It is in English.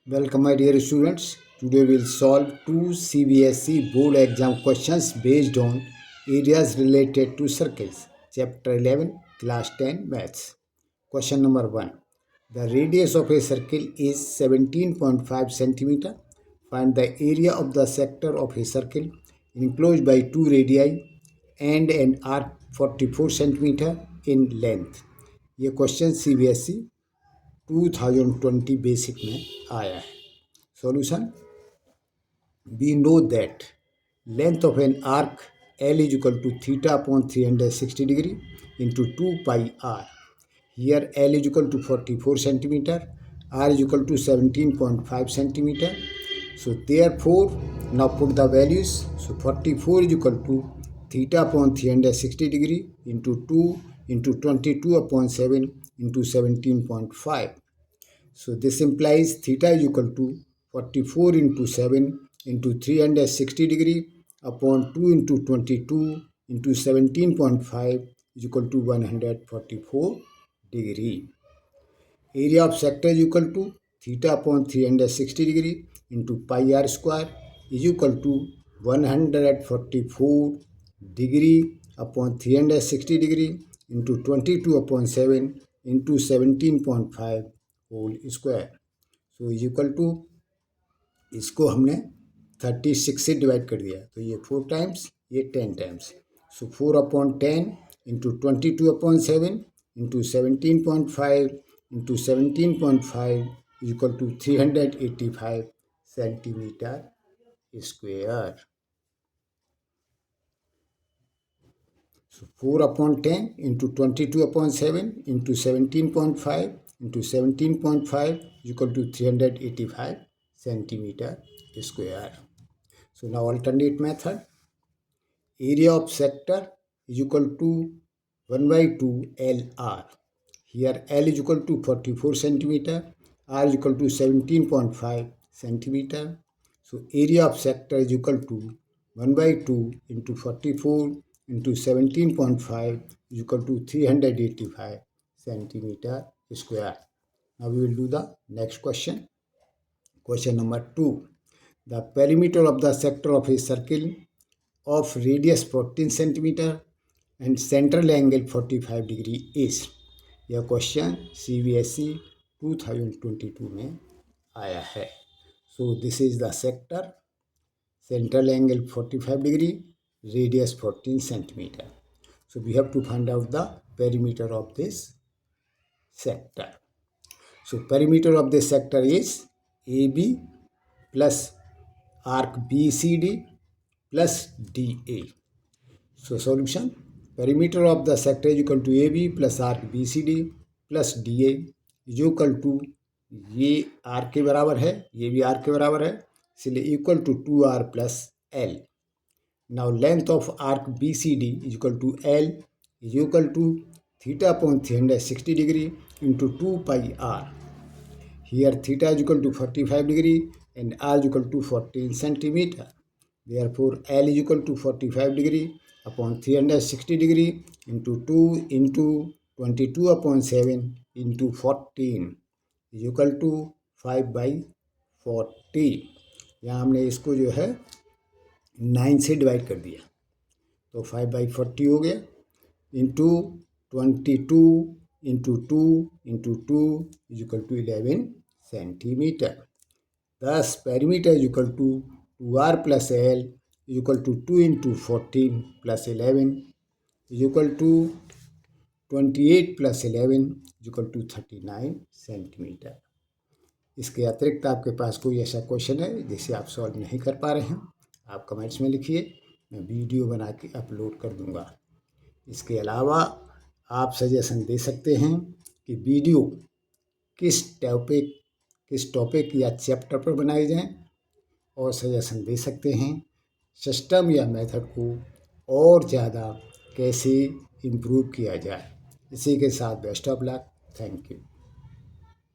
Welcome my dear students. Today we'll solve two CBSE board exam questions based on areas related to circles. Chapter 11, class 10 maths. Question number 1. The radius of a circle is 17.5 centimeter. Find the area of the sector of a circle enclosed by two radii and an arc 44 centimeter in length. ये question CBSE 2020 basic में आया है. Solution. We know that length of an arc L is equal to theta upon 360 degree into 2 pi r. Here L is equal to 44 centimeter, r is equal to 17.5 centimeter. So therefore, now put the values. So 44 is equal to theta upon 360 degree into 2 into 22 upon 7 into 17.5. So this implies theta is equal to 44 into 7 into 360 degree upon 2 into 22 into 17.5 is equal to 144 degree. Area of sector is equal to theta upon 360 degree into pi r square is equal to 144 degree upon 360 degree into 22 upon 7 into 17.5 whole square. So is equal to, इसको हमने 36 से divide कर दिया तो ये 4 times, ये 10 times. So 4/10 into 22/7 into 17.5 into 17.5 is equal to 385 centimetre square. So 4/10 into 22/7 into 17.5 into 17.5 is equal to 385 centimeter square. So now alternate method. Area of sector is equal to 1/2 LR. Here L is equal to 44 centimeter, R is equal to 17.5 centimeter. So area of sector is equal to 1/2 into 44 into 17.5 is equal to 385 centimeter square. Now we will do the next question. Question number 2. The perimeter of the sector of a circle of radius 14 centimeter and central angle 45 degree is. यह question CBSE 2022 में आया है. So this is the sector, central angle 45 degree, radius 14 centimeter. So we have to find out the perimeter of this sector. So perimeter of this sector is AB plus arc BCD plus DA. So solution. Perimeter of the sector is equal to AB plus arc BCD plus DA is equal to, ये are के बराबर है, ये भी are के बराबर है, इसलिए equal to 2r plus l. Now length of arc BCD is equal to L is equal to theta upon 360 degree into 2 pi r. Here theta is equal to 45 degree and r is equal to 14 centimeter. Therefore L is equal to 45 degree upon 360 degree into 2 into 22 upon 7 into 14 is equal to 5/40. यहाँ हमने इसको जो है 9 से divide कर दिया तो 5/40 हो गया into 22 into 2 into 2 is equal to 11 centimetre. Thus perimeter is equal to 2r plus L is equal to 2 into 14 plus 11 is equal to 28 plus 11 is equal to 39 centimetre. इसके अतिरिक्त आपके पास कोई ऐसा क्वेश्चन है जिसे आप सॉल्व नहीं कर पा रहे हैं, आप कमेंट्स में लिखिए, मैं वीडियो बना के अपलोड कर दूंगा. इसके अलावा आप सजेशन दे सकते हैं कि वीडियो किस टॉपिक या चैप्टर पर बनाए जाएं, और सजेशन दे सकते हैं सिस्टम या मेथड को और ज़्यादा कैसे इम्प्रूव किया जाए. इसी के साथ best of luck. Thank you.